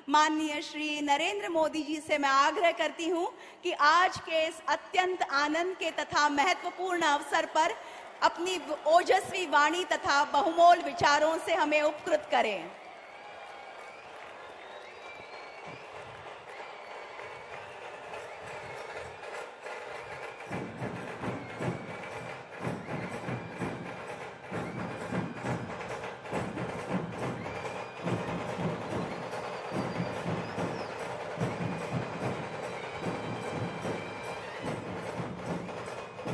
माननीय श्री नरेंद्र मोदी जी से मैं आग्रह करती हूं कि आज के इस अत्यंत आनंद के तथा महत्वपूर्ण अवसर पर अपनी ओजस्वी वाणी तथा बहुमोल विचारों से हमें उपकृत करें।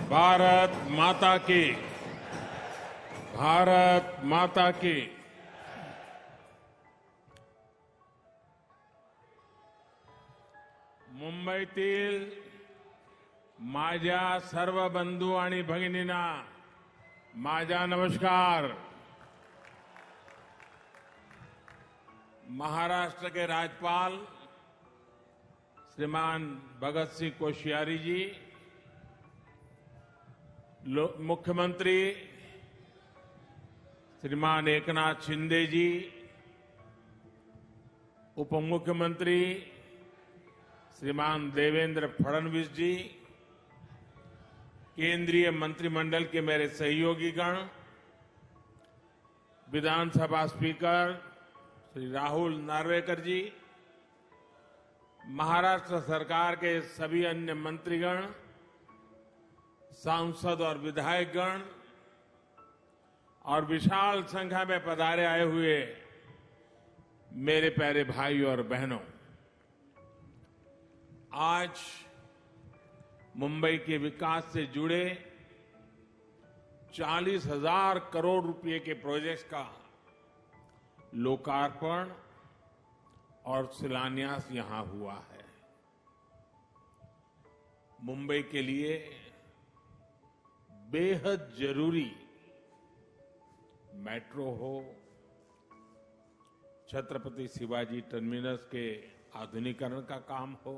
भारत माता की, भारत माता की। मुंबईतील माझ्या सर्व बंधू आणि भगिनींना माझा नमस्कार। महाराष्ट्र के राज्यपाल श्रीमान भगत सिंह कोश्यारी जी, मुख्यमंत्री श्रीमान एकनाथ शिंदे जी, उप मुख्यमंत्री श्रीमान देवेंद्र फडणवीस जी, केंद्रीय मंत्रिमंडल के मेरे सहयोगीगण, विधानसभा स्पीकर श्री राहुल नार्वेकर जी, महाराष्ट्र सरकार के सभी अन्य मंत्रीगण, सांसद और विधायकगण और विशाल संख्या में पधारे आए हुए मेरे प्यारे भाई और बहनों, आज मुंबई के विकास से जुड़े 40,000 करोड़ रुपए के प्रोजेक्ट्स का लोकार्पण और शिलान्यास यहां हुआ है। मुंबई के लिए बेहद जरूरी मेट्रो हो, छत्रपति शिवाजी टर्मिनस के आधुनिकीकरण का काम हो,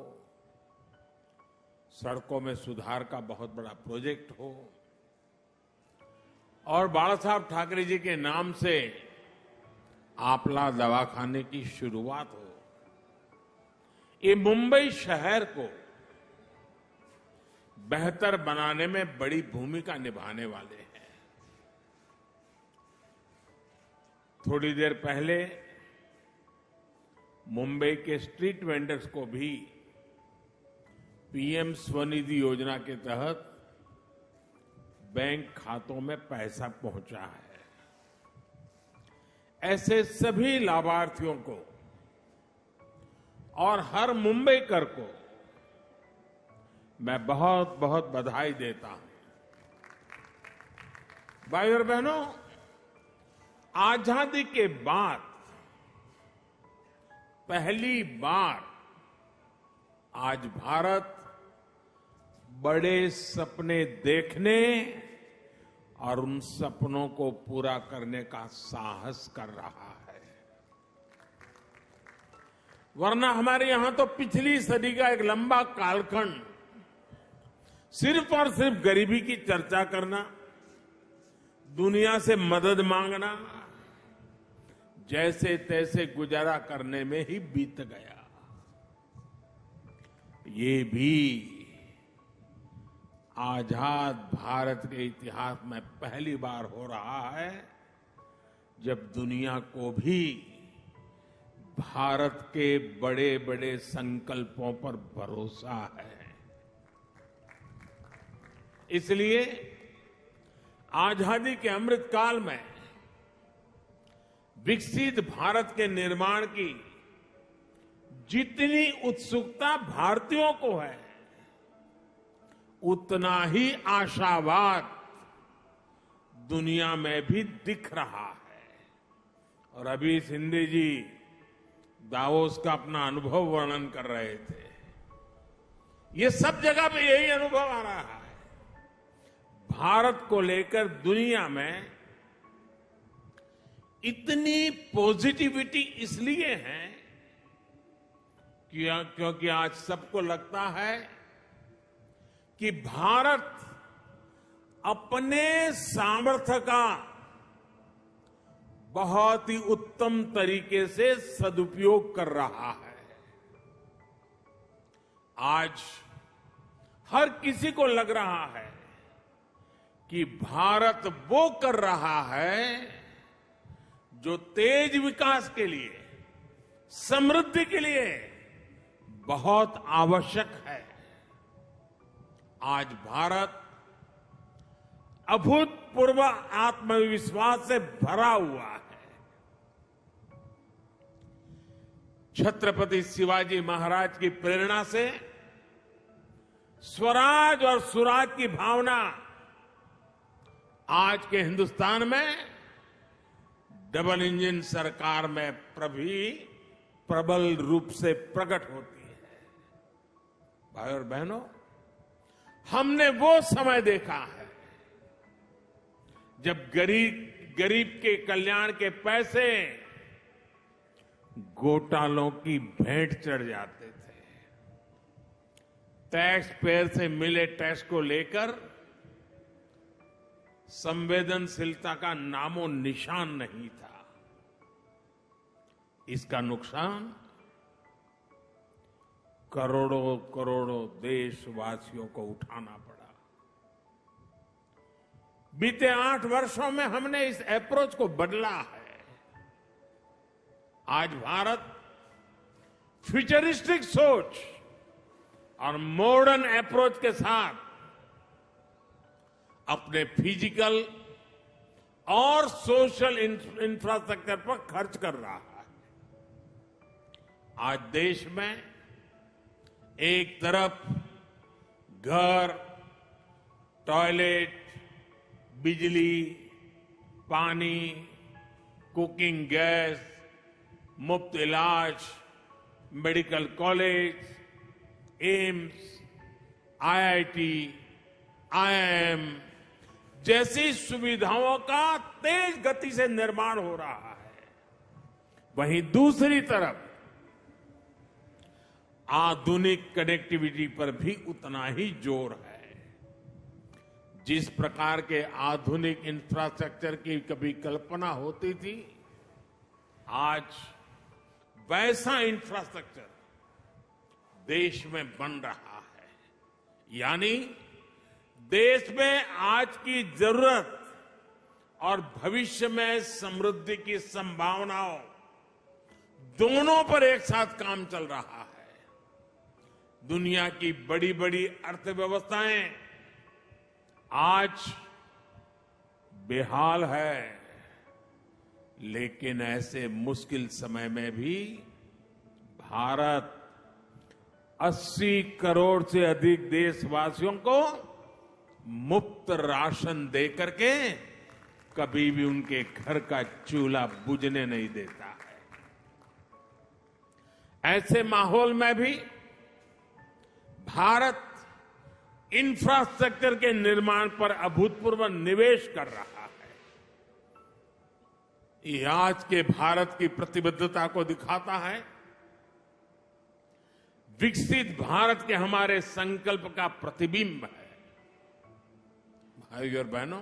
सड़कों में सुधार का बहुत बड़ा प्रोजेक्ट हो और बाला साहब ठाकरे जी के नाम से आपला दवाखाने की शुरुआत हो, ये मुंबई शहर को बेहतर बनाने में बड़ी भूमिका निभाने वाले हैं। थोड़ी देर पहले मुंबई के स्ट्रीट वेंडर्स को भी पीएम स्वनिधि योजना के तहत बैंक खातों में पैसा पहुंचा है। ऐसे सभी लाभार्थियों को और हर मुंबईकर को मैं बहुत बहुत बधाई देता हूं। भाई और बहनों, आजादी के बाद पहली बार आज भारत बड़े सपने देखने और उन सपनों को पूरा करने का साहस कर रहा है। वरना हमारे यहां तो पिछली सदी का एक लंबा कालखंड सिर्फ और सिर्फ गरीबी की चर्चा करना, दुनिया से मदद मांगना, जैसे तैसे गुजारा करने में ही बीत गया। ये भी आजाद भारत के इतिहास में पहली बार हो रहा है जब दुनिया को भी भारत के बड़े बड़े संकल्पों पर भरोसा है। इसलिए आजादी के अमृत काल में विकसित भारत के निर्माण की जितनी उत्सुकता भारतीयों को है, उतना ही आशावाद दुनिया में भी दिख रहा है। और अभी शिंदे जी दावोस का अपना अनुभव वर्णन कर रहे थे। ये सब जगह पे यही अनुभव आ रहा है। भारत को लेकर दुनिया में इतनी पॉजिटिविटी इसलिए है क्योंकि आज सबको लगता है कि भारत अपने सामर्थ्य का बहुत ही उत्तम तरीके से सदुपयोग कर रहा है। आज हर किसी को लग रहा है कि भारत वो कर रहा है जो तेज विकास के लिए, समृद्धि के लिए बहुत आवश्यक है। आज भारत अभूतपूर्व आत्मविश्वास से भरा हुआ है। छत्रपति शिवाजी महाराज की प्रेरणा से स्वराज और सुराज की भावना आज के हिंदुस्तान में डबल इंजन सरकार में प्रबल रूप से प्रकट होती है। भाई और बहनों, हमने वो समय देखा है जब गरीब के कल्याण के पैसे घोटालों की भेंट चढ़ जाते थे। टैक्स पेयर से मिले टैक्स को लेकर संवेदनशीलता का नामो निशान नहीं था। इसका नुकसान करोड़ों करोड़ों देशवासियों को उठाना पड़ा। बीते 8 वर्षों में हमने इस अप्रोच को बदला है। आज भारत फ्यूचरिस्टिक सोच और मॉडर्न अप्रोच के साथ अपने फिजिकल और सोशल इंफ्रास्ट्रक्चर पर खर्च कर रहा है। आज देश में एक तरफ घर, टॉयलेट, बिजली, पानी, कुकिंग गैस, मुफ्त इलाज, medical college, AIIMS, IIT, IIM जैसी सुविधाओं का तेज गति से निर्माण हो रहा है। वहीं दूसरी तरफ आधुनिक कनेक्टिविटी पर भी उतना ही जोर है। जिस प्रकार के आधुनिक इंफ्रास्ट्रक्चर की कभी कल्पना होती थी, आज वैसा इंफ्रास्ट्रक्चर देश में बन रहा है। यानी देश में आज की जरूरत और भविष्य में समृद्धि की संभावनाओं दोनों पर एक साथ काम चल रहा है। दुनिया की बड़ी बड़ी अर्थव्यवस्थाएं आज बेहाल है, लेकिन ऐसे मुश्किल समय में भी भारत 80 करोड़ से अधिक देशवासियों को मुफ्त राशन देकर के कभी भी उनके घर का चूल्हा बुझने नहीं देता है। ऐसे माहौल में भी भारत इंफ्रास्ट्रक्चर के निर्माण पर अभूतपूर्व निवेश कर रहा है। ये आज के भारत की प्रतिबद्धता को दिखाता है। विकसित भारत के हमारे संकल्प का प्रतिबिंब है। भाइयों और बहनों,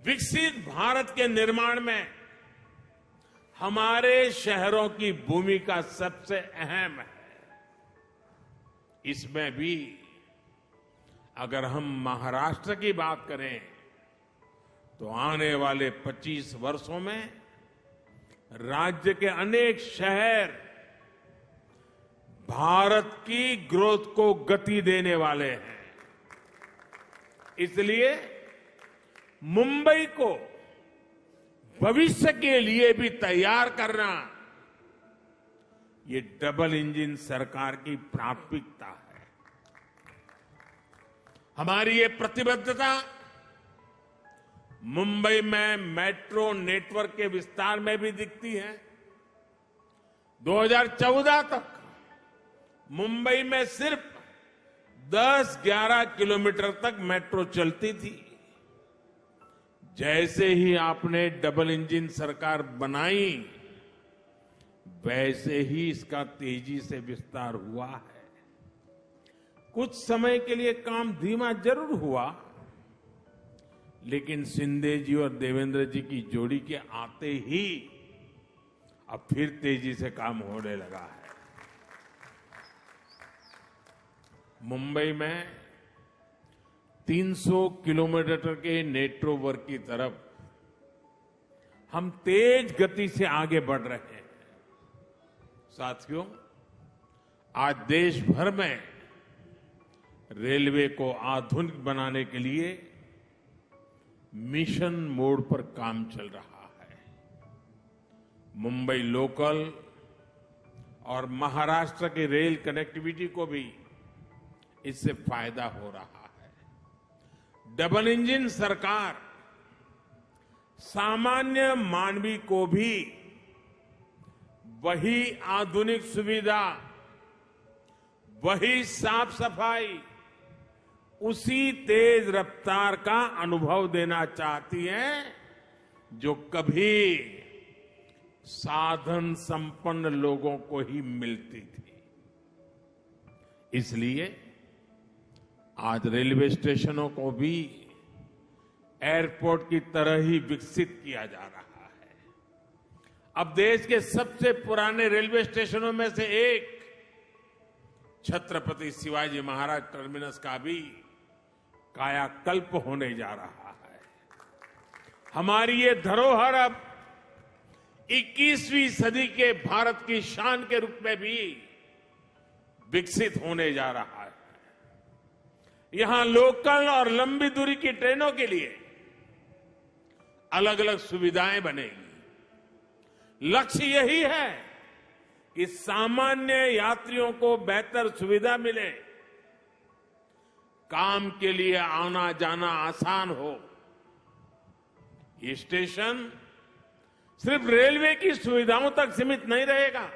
विकसित भारत के निर्माण में हमारे शहरों की भूमिका सबसे अहम है। इसमें भी अगर हम महाराष्ट्र की बात करें तो आने वाले 25 वर्षों में राज्य के अनेक शहर भारत की ग्रोथ को गति देने वाले हैं। इसलिए मुंबई को भविष्य के लिए भी तैयार करना ये डबल इंजन सरकार की प्राथमिकता है। हमारी ये प्रतिबद्धता मुंबई में मेट्रो नेटवर्क के विस्तार में भी दिखती है। 2014 तक मुंबई में सिर्फ 10-11 किलोमीटर तक मेट्रो चलती थी। जैसे ही आपने डबल इंजन सरकार बनाई, वैसे ही इसका तेजी से विस्तार हुआ है। कुछ समय के लिए काम धीमा जरूर हुआ, लेकिन शिंदे जी और देवेंद्र जी की जोड़ी के आते ही अब फिर तेजी से काम होने लगा है। मुंबई में 300 किलोमीटर के नेटवर्क की तरफ हम तेज गति से आगे बढ़ रहे हैं। साथियों, आज देश भर में रेलवे को आधुनिक बनाने के लिए मिशन मोड पर काम चल रहा है। मुंबई लोकल और महाराष्ट्र की रेल कनेक्टिविटी को भी इससे फायदा हो रहा है। डबल इंजन सरकार सामान्य मानवी को भी वही आधुनिक सुविधा, वही साफ सफाई, उसी तेज रफ्तार का अनुभव देना चाहती है जो कभी साधन संपन्न लोगों को ही मिलती थी। इसलिए आज रेलवे स्टेशनों को भी एयरपोर्ट की तरह ही विकसित किया जा रहा है। अब देश के सबसे पुराने रेलवे स्टेशनों में से एक छत्रपति शिवाजी महाराज टर्मिनस का भी कायाकल्प होने जा रहा है। हमारी ये धरोहर अब 21वीं सदी के भारत की शान के रूप में भी विकसित होने जा रहा है। यहां लोकल और लंबी दूरी की ट्रेनों के लिए अलग अलग सुविधाएं बनेगी। लक्ष्य यही है कि सामान्य यात्रियों को बेहतर सुविधा मिले, काम के लिए आना जाना आसान हो। ये स्टेशन सिर्फ रेलवे की सुविधाओं तक सीमित नहीं रहेगा,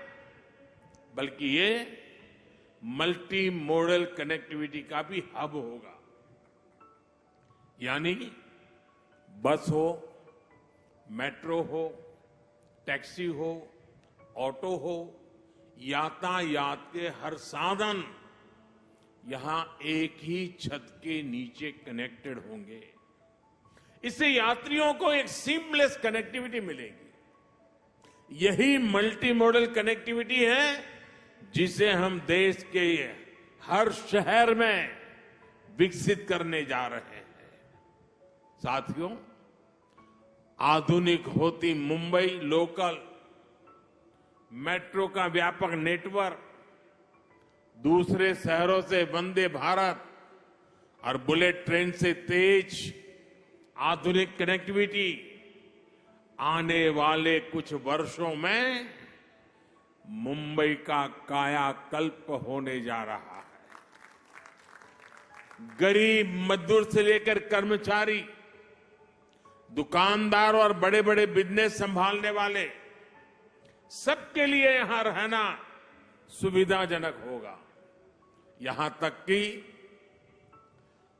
बल्कि ये मल्टी मॉडल कनेक्टिविटी का भी हब होगा। यानी बस हो, मेट्रो हो, टैक्सी हो, ऑटो हो, यातायात के हर साधन यहां एक ही छत के नीचे कनेक्टेड होंगे। इससे यात्रियों को एक सीमलेस कनेक्टिविटी मिलेगी। यही मल्टी मॉडल कनेक्टिविटी है जिसे हम देश के हर शहर में विकसित करने जा रहे हैं। साथियों, आधुनिक होती मुंबई लोकल मेट्रो का व्यापक नेटवर्क, दूसरे शहरों से वंदे भारत और बुलेट ट्रेन से तेज आधुनिक कनेक्टिविटी आने वाले कुछ वर्षों में मुंबई का कायाकल्प होने जा रहा है। गरीब मजदूर से लेकर कर्मचारी, दुकानदार और बड़े बड़े बिजनेस संभालने वाले सबके लिए यहां रहना सुविधाजनक होगा। यहां तक कि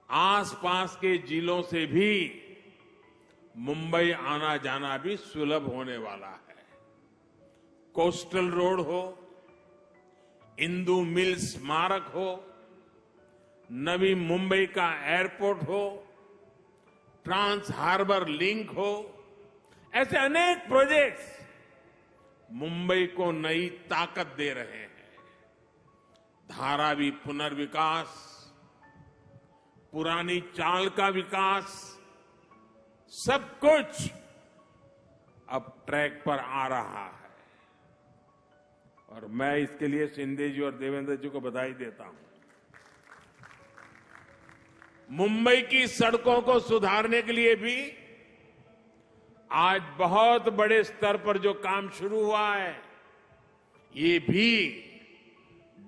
आसपास के जिलों से भी मुंबई आना जाना भी सुलभ होने वाला है। कोस्टल रोड हो, इंदु मिल स्मारक हो, नवी मुंबई का एयरपोर्ट हो, ट्रांस हार्बर लिंक हो, ऐसे अनेक प्रोजेक्ट्स मुंबई को नई ताकत दे रहे हैं। धारावी पुनर्विकास, पुरानी चाल का विकास, सब कुछ अब ट्रैक पर आ रहा है और मैं इसके लिए शिंदे जी और देवेंद्र जी को बधाई देता हूं। मुंबई की सड़कों को सुधारने के लिए भी आज बहुत बड़े स्तर पर जो काम शुरू हुआ है, ये भी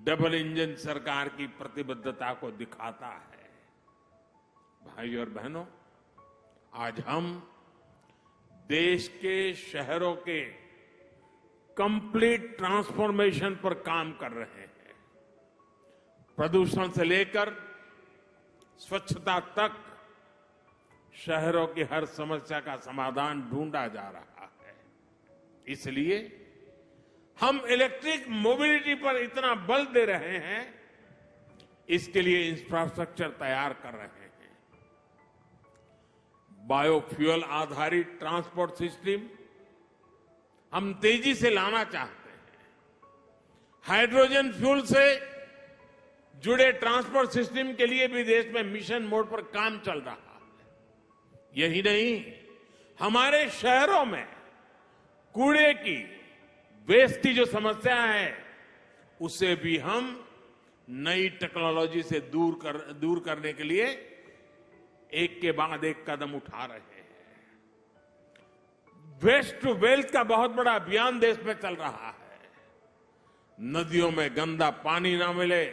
डबल इंजन सरकार की प्रतिबद्धता को दिखाता है। भाई और बहनों, आज हम देश के शहरों के कंप्लीट ट्रांसफॉर्मेशन पर काम कर रहे हैं। प्रदूषण से लेकर स्वच्छता तक शहरों की हर समस्या का समाधान ढूंढा जा रहा है। इसलिए हम इलेक्ट्रिक मोबिलिटी पर इतना बल दे रहे हैं, इसके लिए इंफ्रास्ट्रक्चर तैयार कर रहे हैं। बायोफ्यूल आधारित ट्रांसपोर्ट सिस्टम हम तेजी से लाना चाहते हैं। हाइड्रोजन फ्यूल से जुड़े ट्रांसपोर्ट सिस्टम के लिए भी देश में मिशन मोड पर काम चल रहा है। यही नहीं, हमारे शहरों में कूड़े की, वेस्ट की जो समस्या है, उसे भी हम नई टेक्नोलॉजी से दूर करने के लिए एक के बाद एक कदम उठा रहे हैं। वेस्ट टू वेल्थ का बहुत बड़ा अभियान देश में चल रहा है। नदियों में गंदा पानी ना मिले,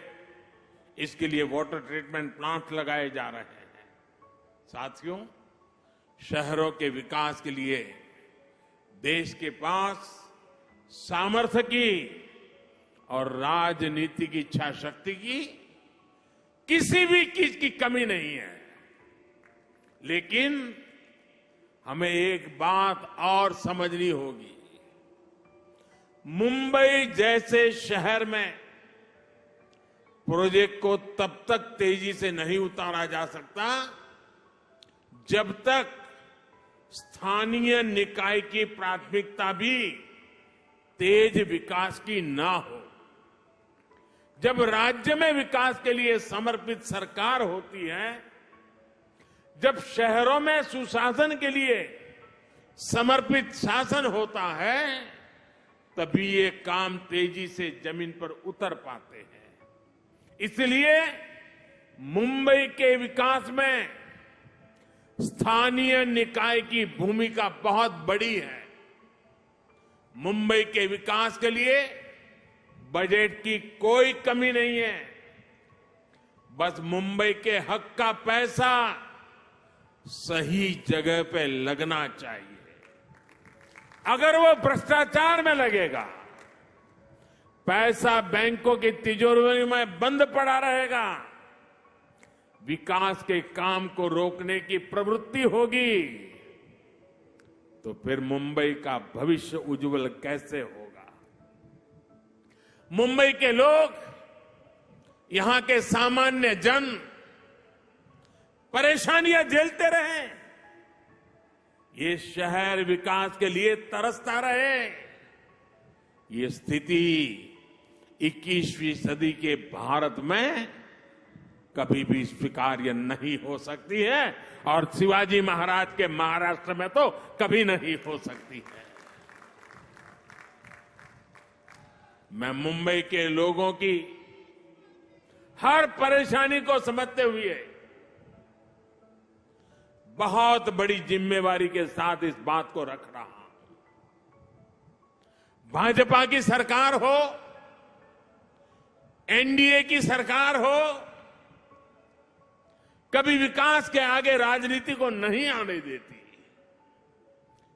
इसके लिए वाटर ट्रीटमेंट प्लांट लगाए जा रहे हैं। साथियों, शहरों के विकास के लिए देश के पास सामर्थ्य की और राजनीति की इच्छा शक्ति की किसी भी चीज की कमी नहीं है। लेकिन हमें एक बात और समझनी होगी। मुंबई जैसे शहर में प्रोजेक्ट को तब तक तेजी से नहीं उतारा जा सकता जब तक स्थानीय निकाय की प्राथमिकता भी तेज विकास की ना हो। जब राज्य में विकास के लिए समर्पित सरकार होती है, जब शहरों में सुशासन के लिए समर्पित शासन होता है, तभी ये काम तेजी से जमीन पर उतर पाते हैं। इसलिए मुंबई के विकास में स्थानीय निकाय की भूमिका बहुत बड़ी है। मुंबई के विकास के लिए बजट की कोई कमी नहीं है। बस मुंबई के हक का पैसा सही जगह पे लगना चाहिए। अगर वो भ्रष्टाचार में लगेगा, पैसा बैंकों की तिजोरी में बंद पड़ा रहेगा, विकास के काम को रोकने की प्रवृत्ति होगी, तो फिर मुंबई का भविष्य उज्जवल कैसे होगा? मुंबई के लोग, यहां के सामान्य जन परेशानियां झेलते रहे, ये शहर विकास के लिए तरसता रहे। ये स्थिति 21वीं सदी के भारत में कभी भी स्वीकार्य नहीं हो सकती है और शिवाजी महाराज के महाराष्ट्र में तो कभी नहीं हो सकती है। मैं मुंबई के लोगों की हर परेशानी को समझते हुए बहुत बड़ी जिम्मेवारी के साथ इस बात को रख रहा हूं। भाजपा की सरकार हो, एनडीए की सरकार हो, कभी विकास के आगे राजनीति को नहीं आने देती।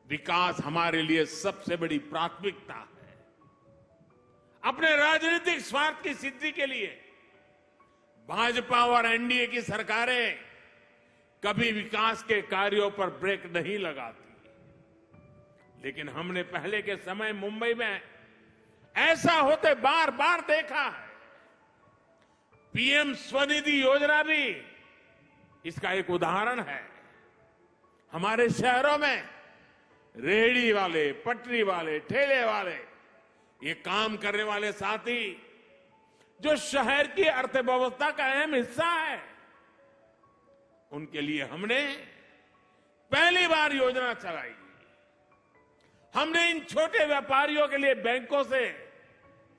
विकास हमारे लिए सबसे बड़ी प्राथमिकता है। अपने राजनीतिक स्वार्थ की सिद्धि के लिए भाजपा और एनडीए की सरकारें कभी विकास के कार्यों पर ब्रेक नहीं लगाती। लेकिन हमने पहले के समय मुंबई में ऐसा होते बार बार देखा है। पीएम स्वनिधि योजना भी इसका एक उदाहरण है। हमारे शहरों में रेहड़ी वाले, पटरी वाले, ठेले वाले, ये काम करने वाले साथी जो शहर की अर्थव्यवस्था का अहम हिस्सा है, उनके लिए हमने पहली बार योजना चलाई। हमने इन छोटे व्यापारियों के लिए बैंकों से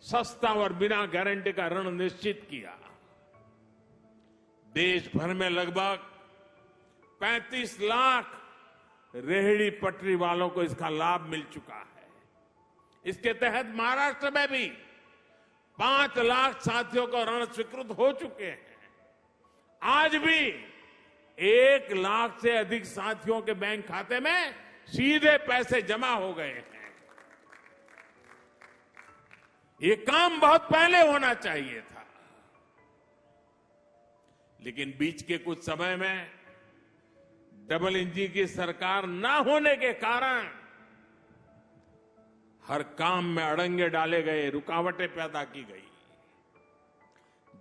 सस्ता और बिना गारंटी का ऋण निश्चित किया। देश भर में लगभग 35 लाख रेहड़ी पटरी वालों को इसका लाभ मिल चुका है। इसके तहत महाराष्ट्र में भी 5 लाख साथियों को ऋण स्वीकृत हो चुके हैं। आज भी 1 लाख से अधिक साथियों के बैंक खाते में सीधे पैसे जमा हो गए हैं। ये काम बहुत पहले होना चाहिए था, लेकिन बीच के कुछ समय में डबल इंजन की सरकार ना होने के कारण हर काम में अड़ंगे डाले गए, रुकावटें पैदा की गई,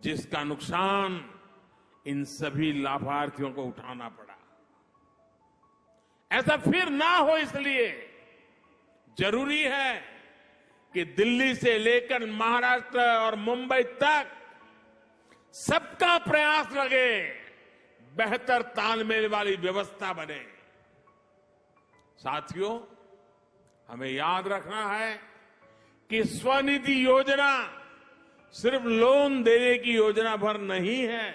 जिसका नुकसान इन सभी लाभार्थियों को उठाना पड़ा। ऐसा फिर ना हो, इसलिए जरूरी है कि दिल्ली से लेकर महाराष्ट्र और मुंबई तक सबका प्रयास लगे, बेहतर तालमेल वाली व्यवस्था बने। साथियों, हमें याद रखना है कि स्वनिधि योजना सिर्फ लोन देने की योजना भर नहीं है,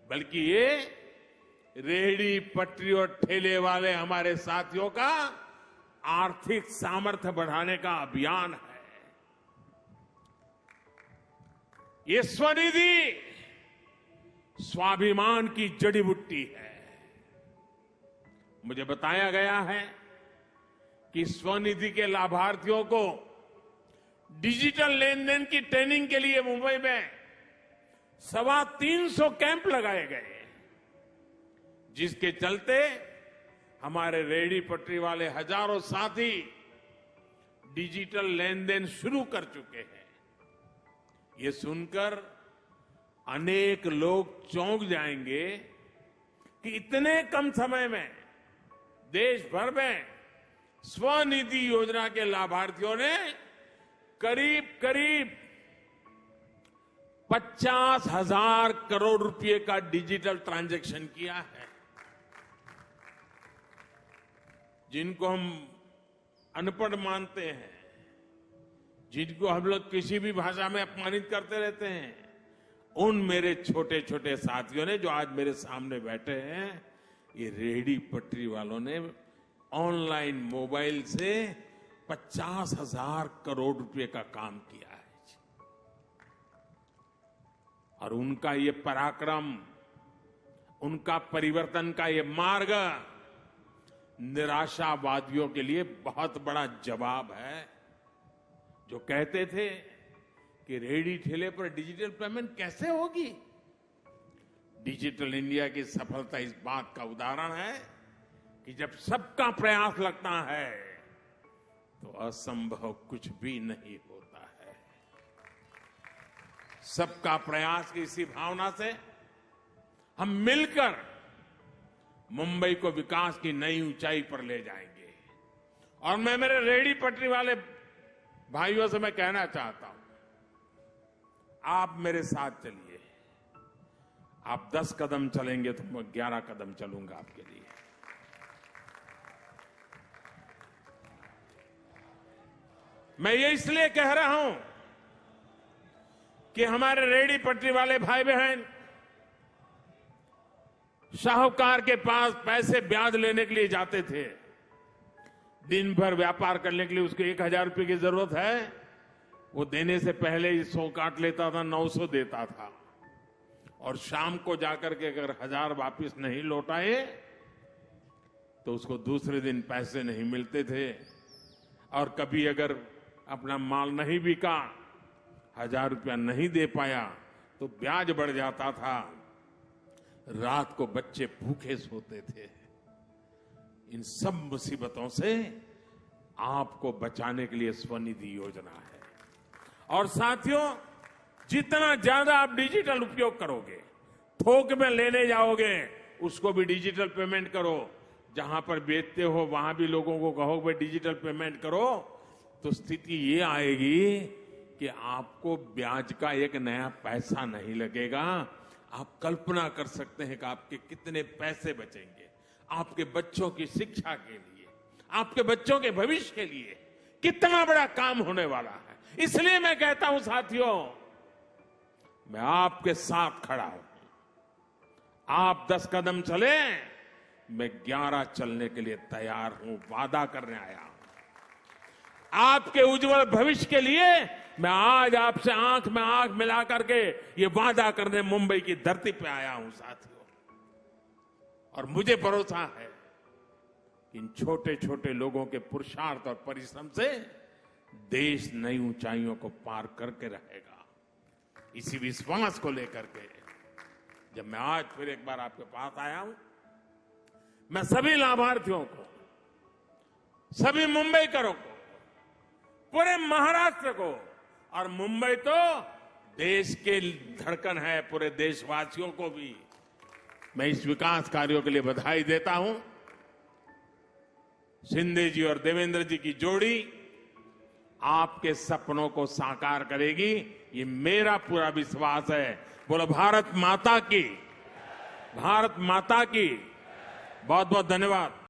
बल्कि ये रेहड़ी पटरी और ठेले वाले हमारे साथियों का आर्थिक सामर्थ्य बढ़ाने का अभियान है। ये स्वनिधि स्वाभिमान की जड़ी बूटी है। मुझे बताया गया है कि स्वनिधि के लाभार्थियों को डिजिटल लेन देन की ट्रेनिंग के लिए मुंबई में 325 कैंप लगाए गए, जिसके चलते हमारे रेहड़ी पटरी वाले हजारों साथी डिजिटल लेन देन शुरू कर चुके हैं। ये सुनकर अनेक लोग चौंक जाएंगे कि इतने कम समय में देश भर में स्वनिधि योजना के लाभार्थियों ने करीब करीब 50,000 करोड़ रुपए का डिजिटल ट्रांजैक्शन किया है। जिनको हम अनपढ़ मानते हैं, जिनको हम लोग किसी भी भाषा में अपमानित करते रहते हैं, उन मेरे छोटे छोटे साथियों ने जो आज मेरे सामने बैठे हैं, ये रेहड़ी पटरी वालों ने ऑनलाइन मोबाइल से 50,000 करोड़ रुपए का काम किया है। और उनका ये पराक्रम, उनका परिवर्तन का ये मार्ग निराशावादियों के लिए बहुत बड़ा जवाब है, जो कहते थे कि रेहड़ी ठेले पर डिजिटल पेमेंट कैसे होगी। डिजिटल इंडिया की सफलता इस बात का उदाहरण है कि जब सबका प्रयास लगता है तो असंभव कुछ भी नहीं होता है। सबका प्रयास की इसी भावना से हम मिलकर मुंबई को विकास की नई ऊंचाई पर ले जाएंगे। और मैं मेरे रेहड़ी पटरी वाले भाइयों से मैं कहना चाहता हूं, आप मेरे साथ चलिए। आप 10 कदम चलेंगे तो मैं 11 कदम चलूंगा आपके लिए। मैं ये इसलिए कह रहा हूं कि हमारे रेहड़ी पटरी वाले भाई बहन साहूकार के पास पैसे ब्याज लेने के लिए जाते थे। दिन भर व्यापार करने के लिए उसको 1,000 रुपए की जरूरत है, वो देने से पहले ही 100 काट लेता था, 900 देता था। और शाम को जाकर के अगर 1,000 वापिस नहीं लौटाए तो उसको दूसरे दिन पैसे नहीं मिलते थे। और कभी अगर अपना माल नहीं बिका, 1,000 रुपया नहीं दे पाया तो ब्याज बढ़ जाता था। रात को बच्चे भूखे सोते थे। इन सब मुसीबतों से आपको बचाने के लिए स्वनिधि योजना है। और साथियों, जितना ज्यादा आप डिजिटल उपयोग करोगे, थोक में लेने जाओगे, उसको भी डिजिटल पेमेंट करो। जहां पर बेचते हो वहां भी लोगों को कहो भाई डिजिटल पेमेंट करो, तो स्थिति ये आएगी कि आपको ब्याज का एक नया पैसा नहीं लगेगा। आप कल्पना कर सकते हैं कि आपके कितने पैसे बचेंगे। आपके बच्चों की शिक्षा के लिए, आपके बच्चों के भविष्य के लिए कितना बड़ा काम होने वाला है। इसलिए मैं कहता हूं साथियों, मैं आपके साथ खड़ा हूं। आप 10 कदम चले, मैं 11 चलने के लिए तैयार हूं, वादा करने आया हूं। आपके उज्जवल भविष्य के लिए मैं आज आपसे आंख में आंख मिला करके ये वादा करने मुंबई की धरती पे आया हूं साथियों। और मुझे भरोसा है इन छोटे छोटे लोगों के पुरुषार्थ और परिश्रम से देश नई ऊंचाइयों को पार करके रहेगा। इसी विश्वास को लेकर के जब मैं आज फिर एक बार आपके पास आया हूं, मैं सभी लाभार्थियों को, सभी मुंबईकरों को, पूरे महाराष्ट्र को, और मुंबई तो देश के धड़कन है, पूरे देशवासियों को भी मैं इस विकास कार्यों के लिए बधाई देता हूं। शिंदे जी और देवेंद्र जी की जोड़ी आपके सपनों को साकार करेगी, ये मेरा पूरा विश्वास है। बोलो भारत माता की, भारत माता की। बहुत बहुत धन्यवाद।